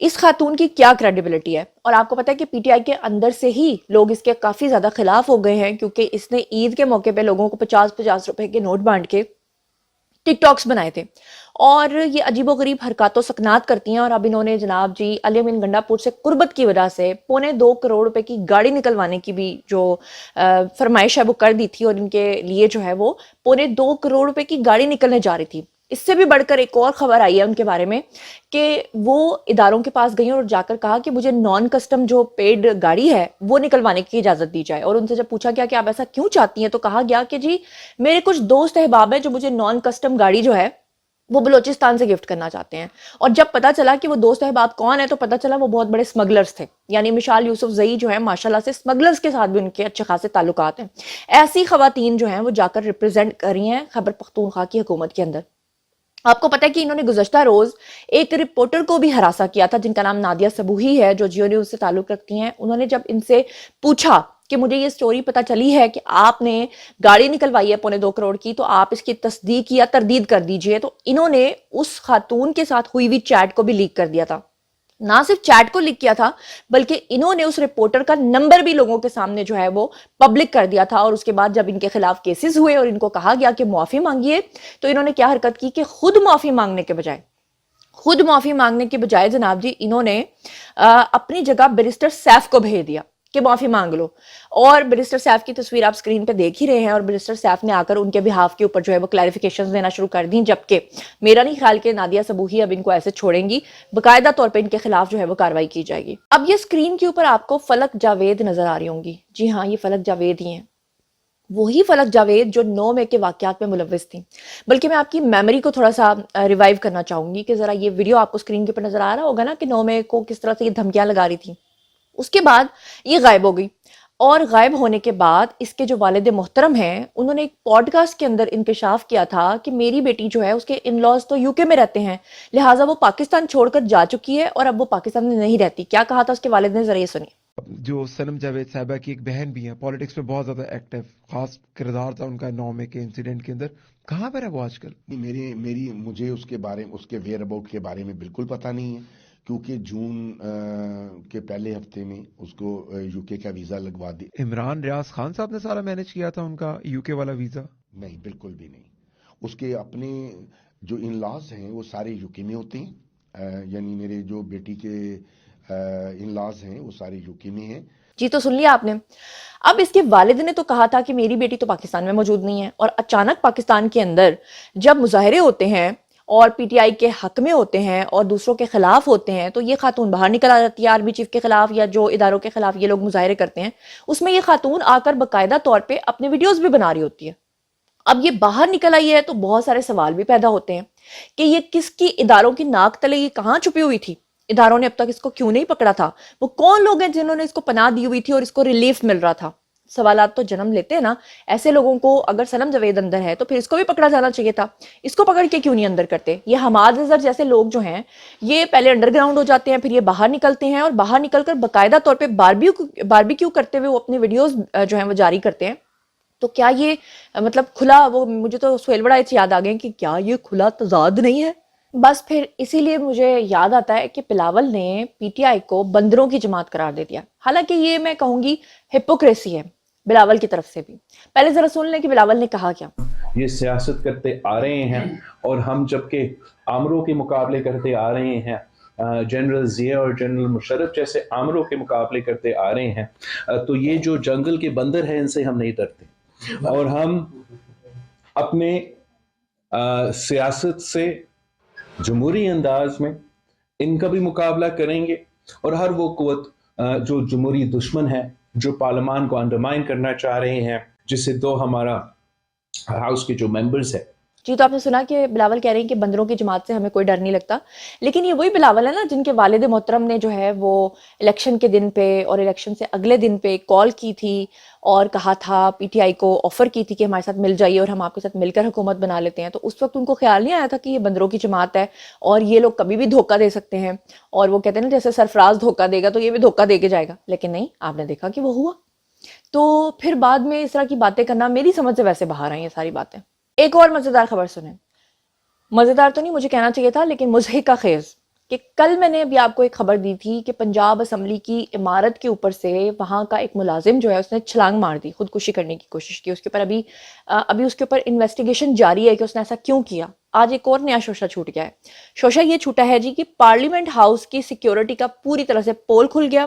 اس خاتون کی کیا کریڈیبلٹی ہے؟ اور آپ کو پتا ہے کہ پی ٹی آئی کے اندر سے ہی لوگ اس کے کافی زیادہ خلاف ہو گئے ہیں، کیونکہ اس نے عید کے موقع پہ لوگوں کو 50-50 روپے کے نوٹ بانٹ کے ٹک ٹاکس بنائے تھے، اور یہ عجیب و غریب حرکات و سکنات کرتی ہیں. اور اب انہوں نے جناب جی علی امین گنڈا پور سے قربت کی وجہ سے 2.25 کروڑ کی گاڑی نکلوانے کی بھی جو فرمائش ہے وہ کر دی تھی، اور ان کے لیے جو ہے وہ 2.25 کروڑ کی گاڑی نکلنے جا رہی تھی. اس سے بھی بڑھ کر ایک اور خبر آئی ہے ان کے بارے میں کہ وہ اداروں کے پاس گئی اور جا کر کہا کہ مجھے نان کسٹم جو پیڈ گاڑی ہے وہ نکلوانے کی اجازت دی جائے. اور ان سے جب پوچھا گیا کہ آپ ایسا کیوں چاہتی ہیں، تو کہا گیا کہ جی میرے کچھ دوست احباب ہیں جو مجھے نان کسٹم گاڑی جو ہے وہ بلوچستان سے گفٹ کرنا چاہتے ہیں. اور جب پتا چلا کہ وہ دوست احباب کون ہے، تو پتا چلا وہ بہت بڑے سمگلرز تھے. یعنی مشال یوسف زئی جو ہے ماشاءاللہ سے سمگلرز کے ساتھ بھی ان کے اچھے خاصے تعلقات ہیں. ایسی خواتین جو ہیں وہ جا کر ریپرزینٹ کر رہی ہیں خیبر پختونخوا کی حکومت کے اندر. آپ کو پتا ہے کہ انہوں نے گزشتہ روز ایک رپورٹر کو بھی ہراساں کیا تھا جن کا نام نادیہ صبوحی ہے، جو جیو نیوز سے تعلق رکھتی ہیں. انہوں نے جب ان سے پوچھا کہ مجھے یہ سٹوری پتا چلی ہے کہ آپ نے گاڑی نکلوائی ہے 2.25 کروڑ کی، تو آپ اس کی تصدیق یا تردید کر دیجئے، تو انہوں نے اس خاتون کے ساتھ ہوئی ہوئی چیٹ کو بھی لیک کر دیا تھا. نہ صرف چیٹ کو لیک کیا تھا بلکہ انہوں نے اس رپورٹر کا نمبر بھی لوگوں کے سامنے جو ہے وہ پبلک کر دیا تھا. اور اس کے بعد جب ان کے خلاف کیسز ہوئے اور ان کو کہا گیا کہ معافی مانگیے، تو انہوں نے کیا حرکت کی کہ خود معافی مانگنے کے بجائے جناب جی انہوں نے اپنی جگہ بیرسٹر سیف کو بھیج دیا کہ معافی مانگ لو. اور بیرسٹر سیف کی تصویر آپ سکرین پہ دیکھ ہی رہے ہیں، اور بیرسٹر سیف نے آ کر ان کے بہاف کے اوپر جو ہے وہ کلیریفیکیشنز دینا شروع کر دیں. جبکہ میرا نہیں خیال کہ نادیہ صبوحی اب ان کو ایسے چھوڑیں گی، باقاعدہ طور پہ ان کے خلاف جو ہے وہ کارروائی کی جائے گی. اب یہ سکرین کے اوپر آپ کو فلک جاوید نظر آ رہی ہوں گی. جی ہاں، یہ فلک جاوید ہی ہیں، وہی فلک جاوید جو 9 مئی کے واقعات میں ملوث تھی. بلکہ میں آپ کی میموری کو تھوڑا سا ریوائیو کرنا چاہوں گی کہ ذرا یہ ویڈیو آپ کو سکرین کے اوپر نظر آ رہا ہوگا نا کہ 9 مئی کو کس طرح سے یہ دھمکیاں لگا رہی تھی. اس کے بعد یہ غائب ہو گئی، اور غائب ہونے کے بعد اس کے جو والد محترم ہیں انہوں نے ایک پوڈ کاسٹ کے اندر انکشاف کیا تھا کہ میری بیٹی جو ہے اس کے ان لاز تو یو کے میں رہتے ہیں، لہٰذا وہ پاکستان چھوڑ کر جا چکی ہے اور اب وہ پاکستان میں نہیں رہتی. کیا کہا تھا اس کے والد نے، ذرا یہ سنیے. جو سنم جاوید صاحبہ کی ایک بہن بھی ہیں، پالیٹکس میں بہت زیادہ ایکٹیو، خاص کردار تھا ان کا 9 مئی کے انسیڈنٹ کے اندر. کہاں پر ہے وہ آج کل؟ مجھے اس کے ویئر اباؤٹ کے بارے میں بالکل پتہ نہیں ہے، کیونکہ جون کے پہلے ہفتے میں اس کو یو کے کا ویزا لگوا دی. عمران ریاض خان صاحب نے سارا مینج کیا تھا ان کا یو کے والا ویزا؟ نہیں، بالکل بھی نہیں. اس کے اپنے جو ان لاز ہیں وہ سارے یو کے میں ہوتے ہیں، یعنی میرے جو بیٹی کے ان لاز ہیں وہ سارے یو کے میں ہیں. جی تو سن لیا آپ نے. اب اس کے والد نے تو کہا تھا کہ میری بیٹی تو پاکستان میں موجود نہیں ہے، اور اچانک پاکستان کے اندر جب مظاہرے ہوتے ہیں اور پی ٹی آئی کے حق میں ہوتے ہیں اور دوسروں کے خلاف ہوتے ہیں، تو یہ خاتون باہر نکل آ جاتی ہے آرمی چیف کے خلاف یا جو اداروں کے خلاف یہ لوگ مظاہرے کرتے ہیں. اس میں یہ خاتون آ کر باقاعدہ طور پہ اپنے ویڈیوز بھی بنا رہی ہوتی ہے. اب یہ باہر نکل آئی ہے تو بہت سارے سوال بھی پیدا ہوتے ہیں کہ یہ کس کی اداروں کی ناک تلے یہ کہاں چھپی ہوئی تھی، اداروں نے اب تک اس کو کیوں نہیں پکڑا تھا، وہ کون لوگ ہیں جنہوں نے اس کو پناہ دی ہوئی تھی اور اس کو ریلیف مل رہا تھا. سوالات تو جنم لیتے ہیں نا. ایسے لوگوں کو اگر سنم جاوید اندر ہے تو پھر اس کو بھی پکڑا جانا چاہیے تھا. اس کو پکڑ کے کیوں نہیں اندر کرتے؟ یہ حماد اظہر جیسے لوگ جو ہیں یہ پہلے انڈر گراؤنڈ ہو جاتے ہیں، پھر یہ باہر نکلتے ہیں، اور باہر نکل کر باقاعدہ طور پہ باربیکیو کرتے ہوئے وہ اپنے ویڈیوز جو ہیں وہ جاری کرتے ہیں. تو کیا یہ مطلب کھلا، وہ مجھے تو سہیل بڑا یاد آ گئے کہ کیا یہ کھلا تضاد نہیں ہے؟ بس پھر اسی لیے مجھے یاد آتا ہے کہ بلاول نے پی ٹی آئی کو بندروں کی جماعت قرار دے دیا. حالانکہ یہ میں کہوں گی ہپوکریسی ہے بلاول کی طرف سے بھی. پہلے ذرا سن لیں کہ بلاول نے کہا کیا. یہ سیاست کرتے آ رہے ہیں، اور ہم جبکہ آمروں کے مقابلے کرتے آ رہے ہیں، جنرل ضیاء اور جنرل مشرف جیسے آمروں کے مقابلے کرتے آ رہے ہیں، تو یہ جو جنگل کے بندر ہیں ان سے ہم نہیں ڈرتے، اور ہم اپنے سیاست سے جمہوری انداز میں ان کا بھی مقابلہ کریں گے. اور ہر وہ قوت جو جمہوری دشمن ہے، جو پارلیمان کو انڈرمائن کرنا چاہ رہے ہیں، جس سے تو ہمارا ہاؤس کے جو ممبرز ہیں. جی تو آپ نے سنا کہ بلاول کہہ رہے ہیں کہ بندروں کی جماعت سے ہمیں کوئی ڈر نہیں لگتا. لیکن یہ وہی بلاول ہے نا جن کے والد محترم نے جو ہے وہ الیکشن کے دن پہ اور الیکشن سے اگلے دن پہ کال کی تھی اور کہا تھا، پی ٹی آئی کو آفر کی تھی کہ ہمارے ساتھ مل جائیے اور ہم آپ کے ساتھ مل کر حکومت بنا لیتے ہیں. تو اس وقت ان کو خیال نہیں آیا تھا کہ یہ بندروں کی جماعت ہے اور یہ لوگ کبھی بھی دھوکہ دے سکتے ہیں. اور وہ کہتے ہیں نا جیسے سرفراز دھوکہ دے گا تو یہ بھی دھوکہ دے کے جائے گا. لیکن نہیں، آپ نے دیکھا کہ وہ ہوا. تو پھر بعد میں اس طرح کی باتیں کرنا میری سمجھ سے ویسے باہر آئی یہ ساری باتیں. ایک اور مزیدار خبر سنیں. مزیدار تو نہیں، مجھے کہنا چاہیے تھا لیکن مضحکہ خیز. کہ کل میں نے ابھی آپ کو ایک خبر دی تھی کہ پنجاب اسمبلی کی عمارت کے اوپر سے وہاں کا ایک ملازم جو ہے اس نے چھلانگ مار دی, خودکشی کرنے کی کوشش کی. اس کے اوپر ابھی اس کے اوپر انویسٹیگیشن جاری ہے کہ اس نے ایسا کیوں کیا. آج ایک اور نیا شوشہ چھوٹ گیا ہے. شوشہ یہ چھوٹا ہے جی کہ پارلیمنٹ ہاؤس کی سیکیورٹی کا پوری طرح سے پول کھل گیا.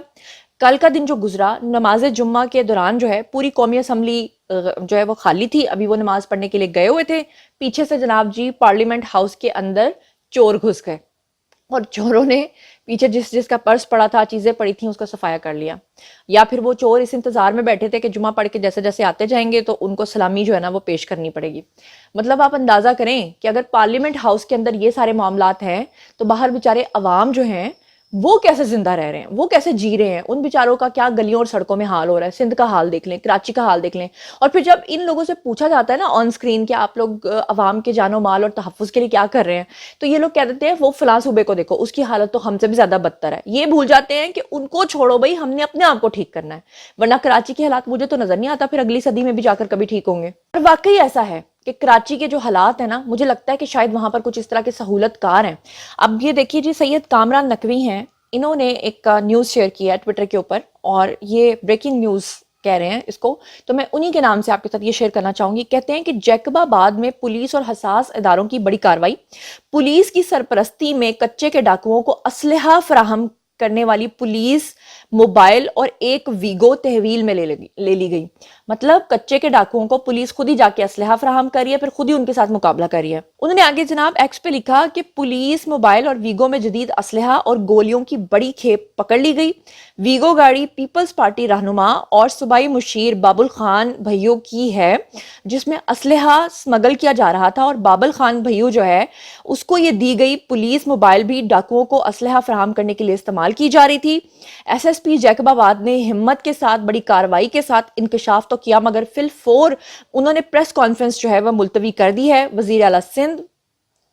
کل کا دن جو گزرا نماز جمعہ کے دوران جو ہے پوری قومی اسمبلی جو ہے وہ خالی تھی. ابھی وہ نماز پڑھنے کے لیے گئے ہوئے تھے, پیچھے سے جناب جی پارلیمنٹ ہاؤس کے اندر چور گھس گئے اور چوروں نے پیچھے جس کا پرس پڑا تھا, چیزیں پڑی تھیں, اس کا صفایا کر لیا. یا پھر وہ چور اس انتظار میں بیٹھے تھے کہ جمعہ پڑھ کے جیسے جیسے آتے جائیں گے تو ان کو سلامی جو ہے نا وہ پیش کرنی پڑے گی. مطلب آپ اندازہ کریں کہ اگر پارلیمنٹ ہاؤس کے اندر یہ سارے معاملات ہیں تو باہر بیچارے عوام جو ہیں وہ کیسے زندہ رہ رہے ہیں, وہ کیسے جی رہے ہیں, ان بیچاروں کا کیا گلیوں اور سڑکوں میں حال ہو رہا ہے. سندھ کا حال دیکھ لیں, کراچی کا حال دیکھ لیں. اور پھر جب ان لوگوں سے پوچھا جاتا ہے نا آن سکرین کہ آپ لوگ عوام کے جان و مال اور تحفظ کے لیے کیا کر رہے ہیں, تو یہ لوگ کہہ دیتے ہیں وہ فلاں صوبے کو دیکھو, اس کی حالت تو ہم سے بھی زیادہ بدتر ہے. یہ بھول جاتے ہیں کہ ان کو چھوڑو بھائی, ہم نے اپنے آپ کو ٹھیک کرنا ہے, ورنہ کراچی کے حالات مجھے تو نظر نہیں آتا پھر اگلی صدی میں بھی جا کر کبھی ٹھیک ہوں گے. اور واقعی ایسا ہے کہ کراچی کے جو حالات ہیں نا, مجھے لگتا ہے کہ شاید وہاں پر کچھ اس طرح کے سہولت کار ہیں. اب یہ دیکھیے جی, سید کامران نقوی ہیں, انہوں نے ایک نیوز شیئر کیا ہے ٹویٹر کے اوپر, اور یہ بریکنگ نیوز کہہ رہے ہیں اس کو, تو میں انہی کے نام سے آپ کے ساتھ یہ شیئر کرنا چاہوں گی. کہتے ہیں کہ جیکب آباد میں پولیس اور حساس اداروں کی بڑی کارروائی. پولیس کی سرپرستی میں کچے کے ڈاکوؤں کو اسلحہ فراہم کرنے والی پولیس موبائل اور ایک ویگو تحویل میں لے لی گئی. مطلب کچے کے ڈاکوؤں کو پولیس خود ہی جا کے اسلحہ فراہم کر رہی ہے, پھر خود ہی ان کے ساتھ مقابلہ کر رہی ہے. انہوں نے آگے جناب ایکس پہ لکھا کہ پولیس موبائل اور ویگو میں جدید اسلحہ اور گولیوں کی بڑی کھیپ پکڑ لی گئی. ویگو گاڑی پیپلز پارٹی رہنما اور صوبائی مشیر بابل خان بھائیوں کی ہے, جس میں اسلحہ سمگل کیا جا رہا تھا, اور بابل خان بھائیوں جو ہے اس کو یہ دی گئی پولیس موبائل بھی ڈاکوؤں کو اسلحہ فراہم کرنے کے لیے استعمال کی جا رہی تھی. ایس ایس پی جیکب آباد نے ہمت کے ساتھ بڑی کارروائی کے ساتھ انکشاف تو کیا, مگر فی الفور انہوں نے پریس کانفرنس جو ہے وہ ملتوی کر دی ہے. وزیر اعلیٰ سندھ,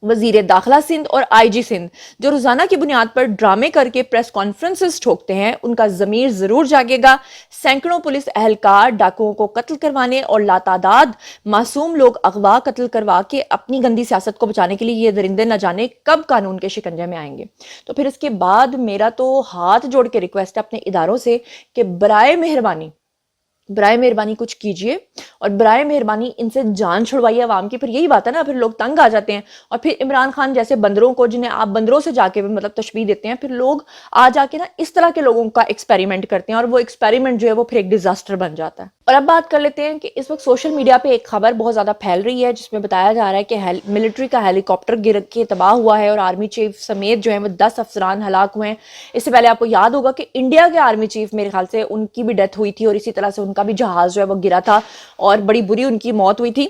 وزیر داخلہ سندھ اور آئی جی سندھ جو روزانہ کی بنیاد پر ڈرامے کر کے پریس کانفرنسز ٹھوکتے ہیں, ان کا ضمیر ضرور جاگے گا. سینکڑوں پولیس اہلکار ڈاکوؤں کو قتل کروانے اور لاتعداد معصوم لوگ اغوا قتل کروا کے اپنی گندی سیاست کو بچانے کے لیے یہ درندے نہ جانے کب قانون کے شکنجے میں آئیں گے. تو پھر اس کے بعد میرا تو ہاتھ جوڑ کے ریکویسٹ ہے اپنے اداروں سے کہ برائے مہربانی کچھ کیجئے, اور برائے مہربانی ان سے جان چھڑوائیے عوام کی. پھر یہی بات ہے نا, پھر لوگ تنگ آ جاتے ہیں, اور پھر عمران خان جیسے بندروں کو, جنہیں آپ بندروں سے جا کے مطلب تشبیہ دیتے ہیں, پھر لوگ آ جا کے نا اس طرح کے لوگوں کا ایکسپیریمنٹ کرتے ہیں, اور وہ ایکسپیریمنٹ جو ہے وہ پھر ایک ڈیزاسٹر بن جاتا ہے. اور اب بات کر لیتے ہیں کہ اس وقت سوشل میڈیا پہ ایک خبر بہت زیادہ پھیل رہی ہے, جس میں بتایا جا رہا ہے کہ ملٹری کا ہیلی کاپٹر گر کے تباہ ہوا ہے, اور آرمی چیف سمیت جو ہے وہ 10 افسران ہلاک ہوئے ہیں. اس سے پہلے آپ کو یاد ہوگا کہ انڈیا کے آرمی چیف میرے خیال سے ان کی بھی ڈیتھ ہوئی تھی, اور اسی طرح سے ان کا بھی جہاز جو ہے وہ گرا تھا اور بڑی بری ان کی موت ہوئی تھی.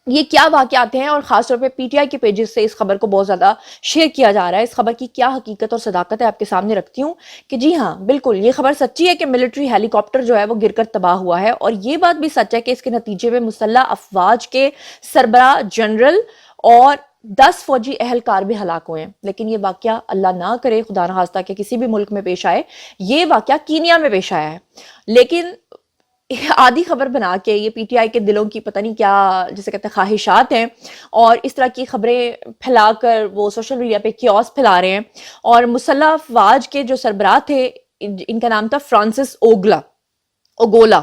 یہ کیا واقعات ہیں, اور خاص طور پہ پی ٹی آئی کے پیجز سے اس خبر کو بہت زیادہ شیئر کیا جا رہا ہے. اس خبر کی کیا حقیقت اور صداقت ہے آپ کے سامنے رکھتی ہوں کہ جی ہاں بالکل یہ خبر سچی ہے کہ ملٹری ہیلی کاپٹر جو ہے وہ گر کر تباہ ہوا ہے, اور یہ بات بھی سچ ہے کہ اس کے نتیجے میں مسلح افواج کے سربراہ جنرل اور 10 فوجی اہلکار بھی ہلاک ہوئے ہیں. لیکن یہ واقعہ اللہ نہ کرے خدا نخواستہ کہ کسی بھی ملک میں پیش آئے, یہ واقعہ کینیا میں پیش آیا ہے. لیکن آدھی خبر بنا کے یہ پی ٹی آئی کے دلوں کی پتہ نہیں کیا جسے کہتے ہیں خواہشات ہیں, اور اس طرح کی خبریں پھیلا کر وہ سوشل میڈیا پہ کیوس پھیلا رہے ہیں. اور مسلح افواج کے جو سربراہ تھے, ان کا نام تھا فرانسس اوگولا,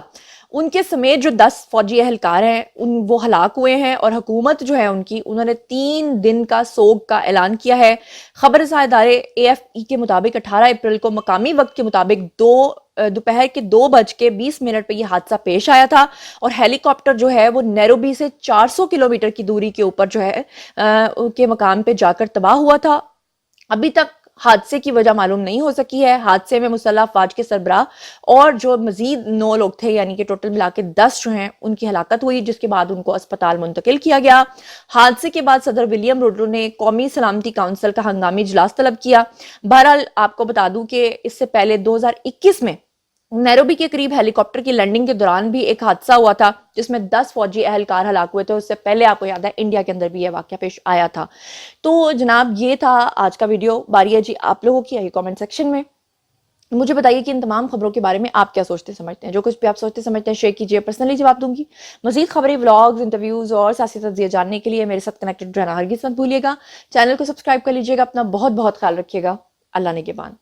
ان کے سمیت جو 10 فوجی اہلکار ہیں وہ ہلاک ہوئے ہیں, اور حکومت جو ہے انہوں نے 3 دن کا سوگ کا اعلان کیا ہے. خبر رساں ادارے AFP کے مطابق 18 اپریل کو مقامی وقت کے مطابق دوپہر کے 2:20 پہ یہ حادثہ پیش آیا تھا, اور ہیلی کاپٹر جو ہے وہ نیروبی سے 400 کلومیٹر کی دوری کے اوپر جو ہے کے مقام پہ جا کر تباہ ہوا تھا. ابھی تک حادثے کی وجہ معلوم نہیں ہو سکی ہے. حادثے میں مسلح افواج کے سربراہ اور جو مزید 9 لوگ تھے, یعنی کہ ٹوٹل ملا کے 10 جو ہیں, ان کی ہلاکت ہوئی, جس کے بعد ان کو اسپتال منتقل کیا گیا. حادثے کے بعد صدر ولیم روڈو نے قومی سلامتی کونسل کا ہنگامی اجلاس طلب کیا. بہرحال آپ کو بتا دوں کہ اس سے پہلے 2021 میں نیروبی کے قریب ہیلی کاپٹر کی لینڈنگ کے دوران بھی ایک حادثہ ہوا تھا, جس میں 10 فوجی اہلکار ہلاک ہوئے تھے. اس سے پہلے آپ کو یاد ہے انڈیا کے اندر بھی یہ واقعہ پیش آیا تھا. تو جناب یہ تھا آج کا ویڈیو. باری ہے جی آپ لوگوں کی, آئیے کامنٹ سیکشن میں مجھے بتائیے کہ ان تمام خبروں کے بارے میں آپ کیا سوچتے سمجھتے ہیں. جو کچھ بھی آپ سوچتے سمجھتے ہیں شیئر کیجیے, پرسنلی جواب دوں گی. مزید خبریں, ولاگز, انٹرویوز اور سیاسی تجزیے جاننے کے لیے میرے ساتھ کنیکٹڈ رہنا ہرگز مت بھولیے گا. چینل کو سبسکرائب کر لیجیے گا. اپنا بہت بہت خیال رکھیے گا. اللہ نگہبان.